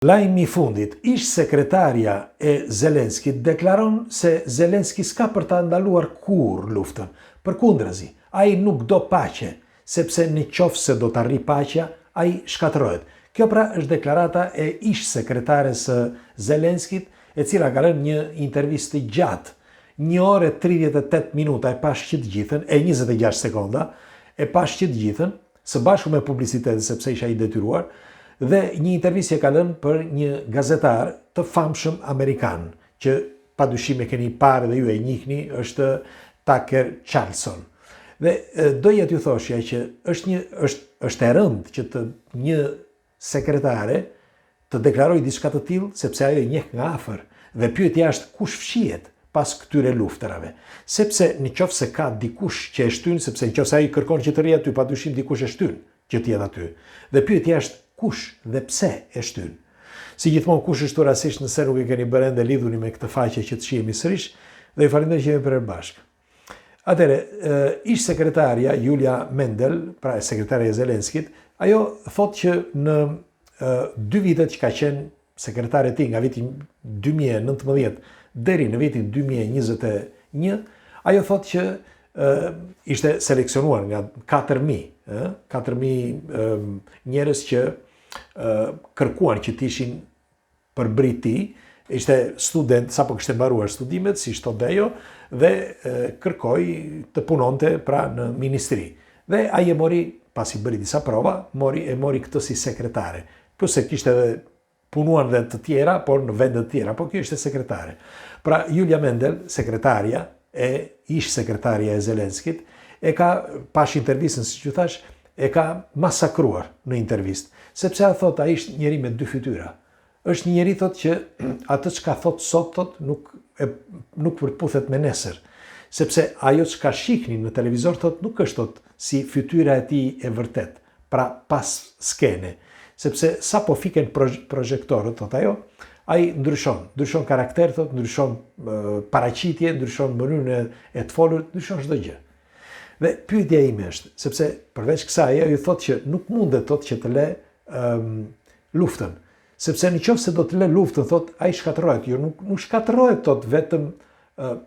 Lajmi i fundit, ish sekretarja e Zelenskit deklaron se Zelenski s'ka për ta ndaluar kur luftën. Përkundrazi, ai nuk do paqe, sepse në qoftë se do të arrijë paqja, ai shkatërrohet. Kjo pra është deklarata e ish sekretares së Zelenskit, e cila ka lënë një intervistë gjatë, 1 orë e 38 minuta, e pash që të gjithën, e 26 sekonda, e pash që të gjithën, së bashku me publicitetin sepse isha i detyruar, dhe një intervistë e ka lënë për një gazetar të famshëm amerikan, që padyshim e keni parë dhe ju e njihni, është Tucker Carlson. Dhe doja t'ju thoshja që është e rëndë që një sekretare të deklarojë diçka të tillë, sepse ajo e njeh nga afër, dhe pyetja është kush fshihet pas këtyre luftërave. Sepse nëse ka dikush që e shtyn, sepse nëse ai kërkon që të rrijë aty, padyshim dikush e shtyn që të jetë aty. Dhe pyetja është kush dhe pse e shtyn. Si gjithmonë kush është rastisht nëse nuk e keni bërë ende, lidhuni me këtë faqe që të shihemi sërish, dhe ju falenderoj që jemi për bashkë. Atëre, ish sekretarja Julia Mendel, pra sekretarja e Zelenskit, ajo thotë që në 2 vitet që ka qenë sekretare ti nga vitin 2019 deri në vitin 2021, ajo thotë që ishte seleksionuar nga 4.000 njerëz që kërkuan që të ishin për Briti, ishte student, sapo kishte mbaruar studimet, si thot ajo, dhe kërkoi të punonte pra në ministri. Dhe ai e mori, pasi bëri disa prova, e mori këtë si sekretare. Plus se kishte edhe punuan dhe të tjera, por në vende të tjera, por kjo ishte sekretare. Pra Julia Mendel, sekretarja e ish sekretarja e Zelenskit, e ka, pash intervistën, si që thash, e ka masakruar në intervistë, sepse a thot, a ishtë njeri me 2 fytyra. Është një njeri thot që atë që ka thot sot, thot, nuk përputhet me nesër, sepse ajo që ka shikni në televizor, thot, nuk është thot si fytyra e tij e vërtet, pra pas skene, sepse sa po fiken projektorët, thot ajo, ai ndryshon karakter, thot, ndryshon paraqitje, ndryshon mënyrën e të folur, ndryshon çdo gjë. Dhe pyetja ime është, sepse përveç kësaj ajo thotë që nuk mundet që të le luftën, sepse nëse do të le luftën, thotë ai shkatërrohet, jo nuk shkatërrohet vetëm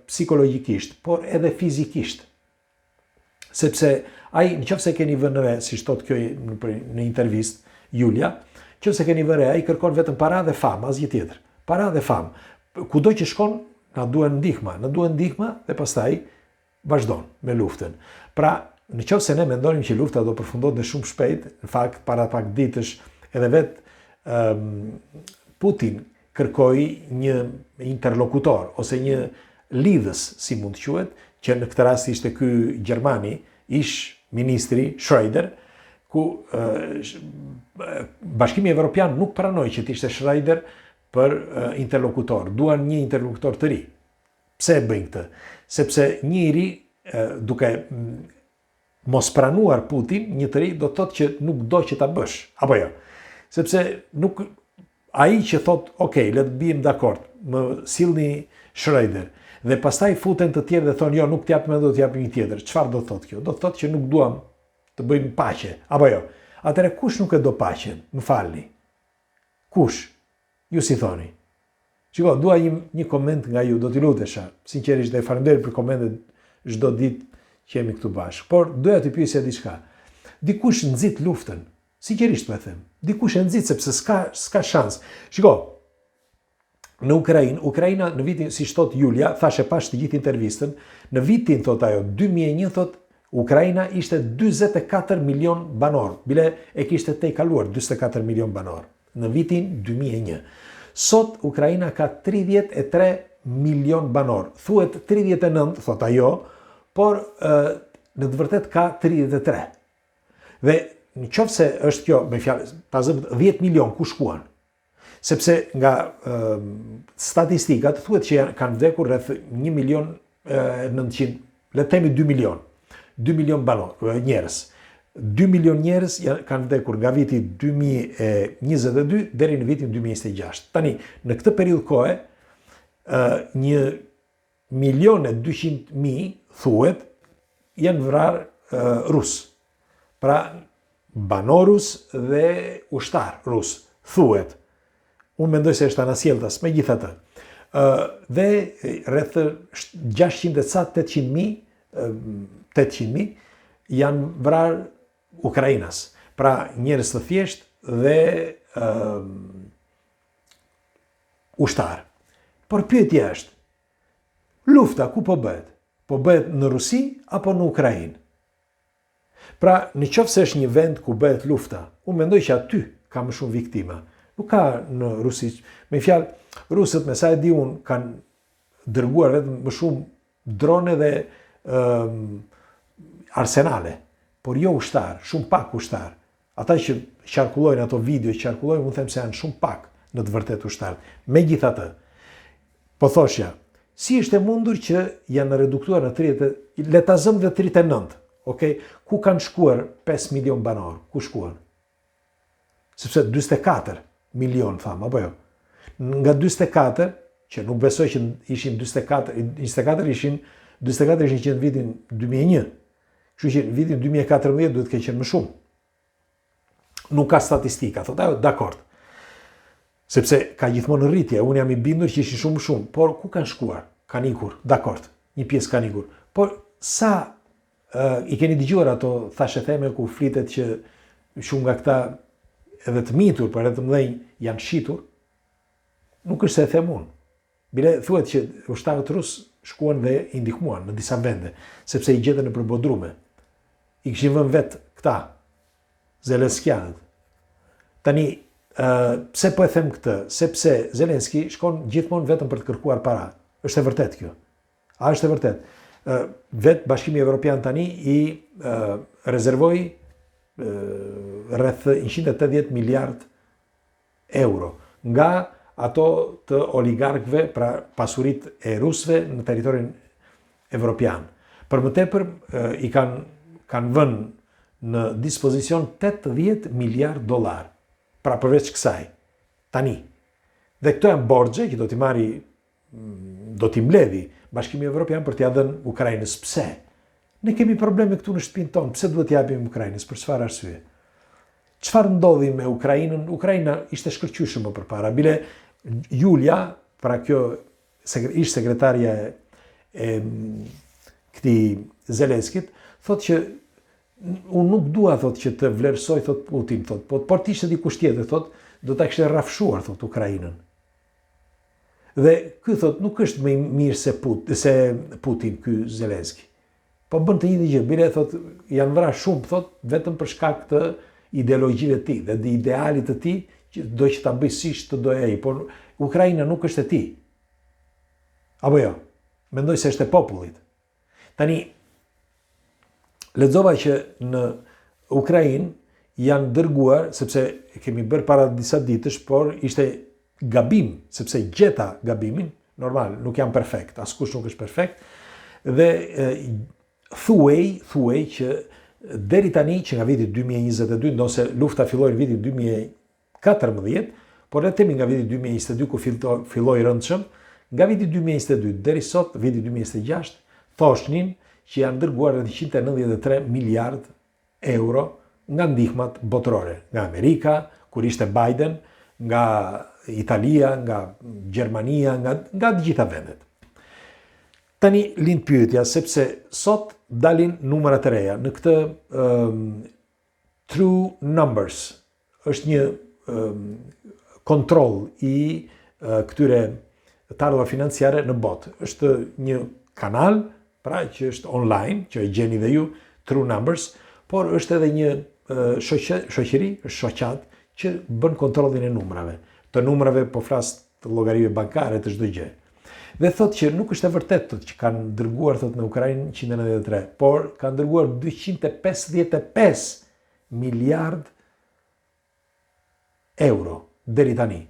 psikologjikisht, por edhe fizikisht. Sepse ai nëse keni vënë re, siç thotë kjo në intervistë Julia, nëse keni vënë re, ai kërkon vetëm para dhe famë, asgjë tjetër. Para dhe famë. Kudo që shkon, na duhen ndihma dhe pastaj vazhdon me luftën. Pra, nëse ne mendonim që lufta do përfundohet në shumë shpejt, në fakt para pak ditësh edhe vetë Putin kërkoi një interlokutor ose një lidhës, si mund të quhet, që në këtë rast ishte ky gjermani, ish ministri Schroeder, ku Bashkimi Evropian nuk pranoi që të ishte Schroeder për interlokutor. Duan një interlokutor të ri. Pse e bëjnë këtë? Sepse njëri, duke mos pranuar Putin, një të ri do të thotë që nuk do që ta bësh, apo jo. Sepse nuk ai që thotë, okay, le të bijmë dakord, më sillni Schroeder, dhe pastaj futen të tjerë dhe thonë, jo, nuk t'japim, do t'japim një tjetër. Çfarë do të thotë kjo? Do të thotë që nuk duam të bëjmë paqe, apo jo. Atëre kush nuk e do paqen? Më falni. Kush? Ju si thoni? Shiko, dua një koment nga ju, do t'i lutesha, sinqerisht dhe falenderoj për komentet çdo ditë që jemi këtu bashkë. Por doja t'i pyesja diçka. Dikush nxit luftën, sinqerisht po e them. Dikush e nxit sepse s'ka shans. Shiko, në Ukraina në vitin, siç thot Julia, thashë pas të gjithë intervistën, në vitin thot ajo 2001 thot Ukraina ishte 44 milion banor, bile e kishte tejkaluar 44 milion banor në vitin 2001. Sot Ukraina ka 33 milion banor. Thuhet 39, thot ajo, por në të vërtet ka 33. Dhe nëse është kjo, me fjalë, ta zëm 10 milion ku shkuan? Sepse nga statistikat thuhet që kanë vdekur rreth 1 milion 900, le të themi 2 milion. 2 milion banor, njerëz. 2 milion njerëz kanë vdekur nga viti 2022 deri në vitin 2026. Tani, në këtë periudhë kohe, 1.200.000 thuhet janë vrarë rus. Pra, banorus dhe ushtar rus, thuhet. Unë mendoj se është anasjelltas, megjithatë. Dhe rreth 800.000 janë vrarë Ukrainas. Pra njerëz të thjesht dhe ushtar. Por pyetja është, lufta ku po bëhet? Po bëhet në Rusi apo në Ukrainë? Pra, në qoftë se është një vend ku bëhet lufta, unë mendoj që aty ka më shumë viktima. Nuk ka në Rusi. Me fjalë, rusët, me sa e di unë, kanë dërguar vetëm më shumë drone dhe arsenale, por jo ushtar, shumë pak ushtar. Ata që qarkullojnë ato video, qarkullojnë, unë them se janë shumë pak në të vërtet ushtar. Megjithatë, po thoshja, si është e mundur që janë reduktuar në 30, le ta zëm dhe 39, okay? Ku kanë shkuar 5 milion banor? Ku shkuan? Sepse 24 milion, thamë, apo jo? Nga 24, që nuk besoj që ishin 24 ishin që në vitin 2001, kështu që në vitin 2014 duhet të qenë më shumë. Nuk ka statistika, thotë ajo, dakord. Sepse ka gjithmonë rritje, unë jam i bindur që ishin shumë, por ku kanë shkuar? Kanë ikur, dakord, një pjesë kanë ikur. Por sa i keni dëgjuar ato thashe theme ku flitet që shumë nga këta edhe të mitur, por edhe të mëdhenj janë shitur, nuk është se e them unë. Bile thuhet që ushtarët rusë shkuan dhe i ndihmuan në disa vende, sepse i gjetën në përbodrume. I kishin vënë vetë këta, Zelenskianët. Tani, pse po e them këtë? Sepse Zelenski shkon gjithmonë vetëm për të kërkuar para. Është e vërtet kjo? A është e vërtet? Vetë Bashkimi Evropian tani i rezervoi rreth 180 miliard euro nga ato të oligarkëve, pra pasurit e rusëve në territorin evropian. Për më tepër i kanë vënë në dispozicion 80 miliard dollar. Pra përveç kësaj, tani. Dhe këto janë borxhe që do t'i mbledhi Bashkimi Evropian për t'ia dhënë Ukrainës. Pse? Ne kemi probleme këtu në shtëpinë tonë. Pse duhet t'i japim Ukrainës? Për çfarë arsye? Çfarë ndodhi me Ukrainën? Ukraina ishte shkëlqyeshme më përpara. Bile Julia, pra kjo ish sekretarja e këtij Zelenskit, thotë që unë nuk dua, thotë, që të vlerësoj, thotë Putin, thotë, por t'ishte dikush tjetër, thotë, do ta kishte rrafshuar, thotë, Ukrainën. Dhe ky, thotë, nuk është më i mirë se Putin, ky Zelenski. Po bën të njëjtën gjë, bile, thotë, janë vrarë shumë, thotë, vetëm për shkak të ideologjive të tij dhe të idealit të tij, që do që ta bëj siç të dojë ai, por Ukraina nuk është e tij. Apo jo? Mendoj se është e popullit. Tani, lexova që në Ukrainë janë dërguar, sepse kemi bërë para disa ditësh, por ishte gabim, sepse gjeta gabimin, normal, nuk jam perfekt, askush nuk është perfekt, dhe thuej që deri tani që nga viti 2022, ndonse lufta filloi në vitin 2014, por ne themi nga viti 2022 ku filloi rëndshëm, nga viti 2022 deri sot, viti 2026, thoshnin që janë dërguar 193 miliard euro nga ndihmat botërore, nga Amerika, kur ishte Biden, nga Italia, nga Gjermania, nga të gjitha vendet. Tani lind pyetja, sepse sot dalin numrat e reja. Në këtë True Numbers është një kontroll i këtyre të ardhurave financiare në botë. Është një kanal, pra që është online, që e gjeni dhe ju, True Numbers, por është edhe një shoqëri, shoqat, që bën kontrollin e numrave. Të numrave po flas të llogarive bankare, të çdo gjë. Dhe thotë që nuk është e vërtetë që kanë dërguar, thotë, në Ukrainë 193, por kanë dërguar 255 miliard euro deri tani.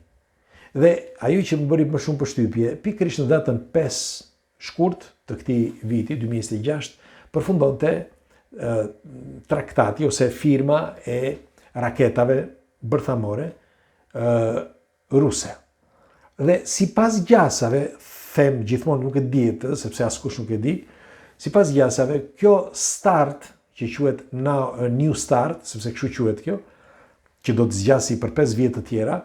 Dhe ajo që më bëri më shumë përshtypje, pikërisht në datën 5 shkurt të këtij viti 2026, përfundonte traktati ose firma e raketave bërthamore ruse. Dhe sipas gjasave, them gjithmonë nuk e dihet, sepse askush nuk e di, sipas gjasave, kjo start që quhet New Start, sepse kështu quhet kjo, që do të zgjasë për 5 vjet të tjera,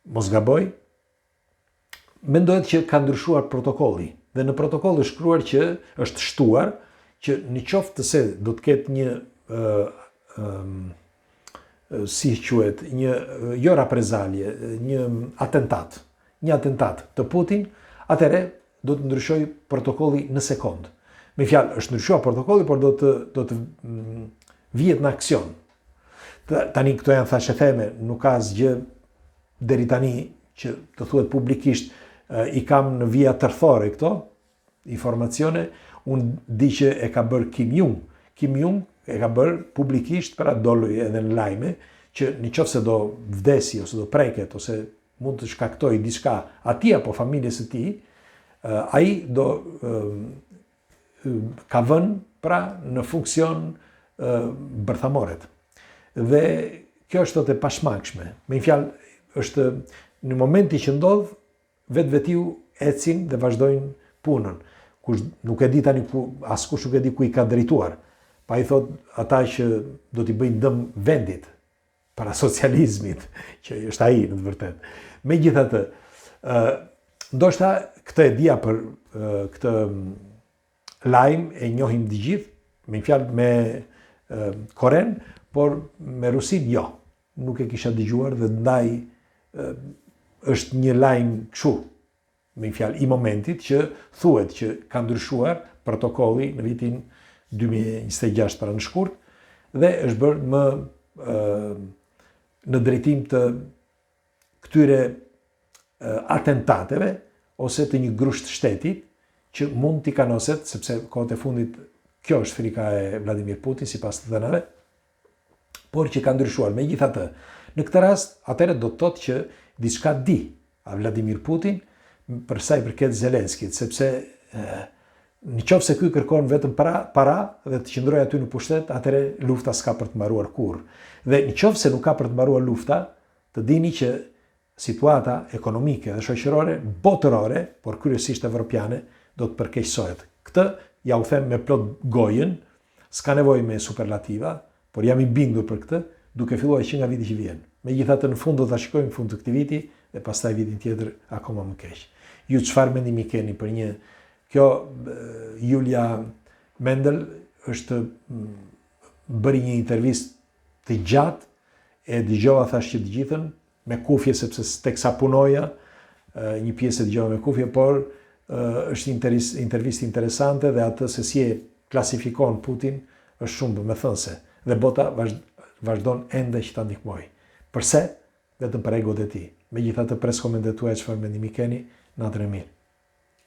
mos gaboj, mendohet që ka ndryshuar protokolli. Dhe në protokoll është shkruar që është shtuar që në qoftë të se do të ketë një si quhet, një jo reprezalje, një atentat të Putin, atëherë do të ndryshoj protokolli në sekond. Me fjalë, është ndryshuar protokolli, por do të vihet në aksion. Tani këto janë thashë theme, nuk ka asgjë deri tani që të thuhet publikisht, i kam në vija tërthore këto informacione, unë di që e ka bërë Kim Jong. Kim Jong e ka bërë publikisht, pra doli edhe në lajme, që në qoftë se do vdesi, ose do preket, ose mund të shkaktoj diçka atij apo familjes së tij, ai do ka vënë pra në funksion bërthamoret. Dhe kjo është e pashmangshme. Me një fjalë, është në momenti që ndodh, vetë ecin dhe vazhdojnë punën. Kush nuk e di tani askush nuk e di ku i ka drejtuar. Pa i thot ata që do t'i bëjnë dëm vendit para socializmit, që është ai në të vërtetë. Megjithatë, ndoshta këtë e dia për këtë lajm e njohim të gjithë, me fjalë me Koren, por me Rusin jo. Nuk e kisha dëgjuar dhe ndaj është një lajm kështu, me fjalë i momentit që thuhet që ka ndryshuar protokolli në vitin 2026 para në shkurt dhe është bërë më në drejtim të këtyre atentateve ose të një grusht shtetit që mund t'i kanoset, sepse kohët e fundit kjo është frika e Vladimir Putin sipas të dhënave, por që ka ndryshuar. Megjithatë, në këtë rast, atëherë do të thotë që diçka di a Vladimir Putin për sa i përket Zelenskit, sepse në qoftë se ky kërkon vetëm para dhe të qëndrojë aty në pushtet, atëherë lufta s'ka për të mbaruar kurrë. Dhe në qoftë se nuk ka për të mbaruar lufta, të dini që situata ekonomike dhe shoqërore botërore, por kryesisht evropiane, do të përkeqësohet. Këtë ja u them me plot gojën, s'ka nevojë me superlativa, por jam i bindur për këtë, duke filluar që nga viti që vjen. Megjithatë, në fund do ta shikojmë në fund të këtij viti dhe pastaj vitin tjetër akoma më keq. Ju çfarë mendimi keni për një kjo Julia Mendel është bëri një intervistë të gjatë, e dëgjova thash që të gjithën me kufje sepse teksa punoja, një pjesë e dëgjova me kufje, por është intervistë interesante dhe atë se si e klasifikon Putin është shumë domethënëse dhe bota vazhdon ende që ta ndihmojë. Përse? Vetëm për egot e tij. Megjithatë, pres komentet tuaja çfarë mendimi keni, natën e mirë.